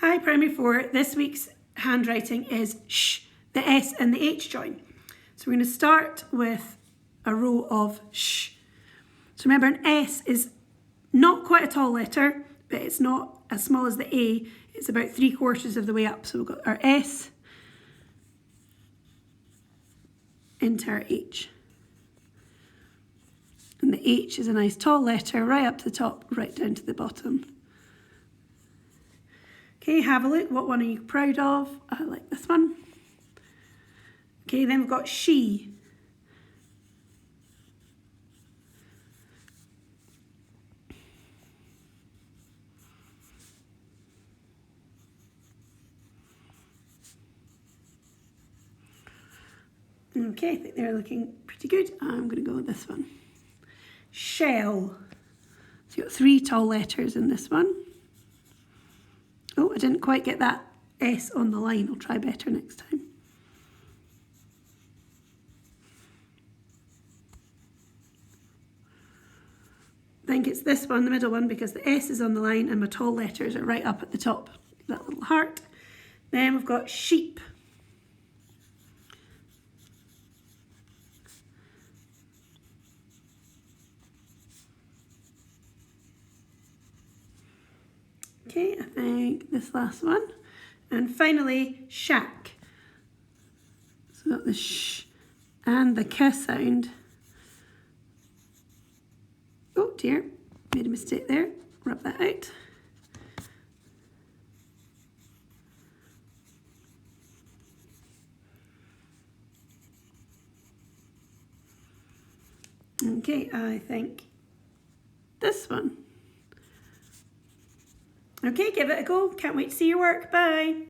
Hi Primary 4, this week's handwriting is sh, the S and the H join. So we're going to start with a row of sh. So remember, an S is not quite a tall letter, but it's not as small as the A. It's about 3/4 of the way up. So we've got our S into our H. And the H is a nice tall letter right up to the top, right down to the bottom. Okay, have a look. What one are you proud of? I like this one. Okay, then we've got she. Okay, I think they're looking pretty good. I'm going to go with this one. Shell. So you've got 3 tall letters in this one. Oh, I didn't quite get that S on the line. I'll try better next time. I think it's this one, the middle one, because the S is on the line and my tall letters are right up at the top. That little heart. Then we've got sheep. Okay, I think this last one. And finally, shack. So we've got the sh and the k sound. Oh dear, made a mistake there. Rub that out. Okay, I think this one. Okay, give it a go. Can't wait to see your work. Bye.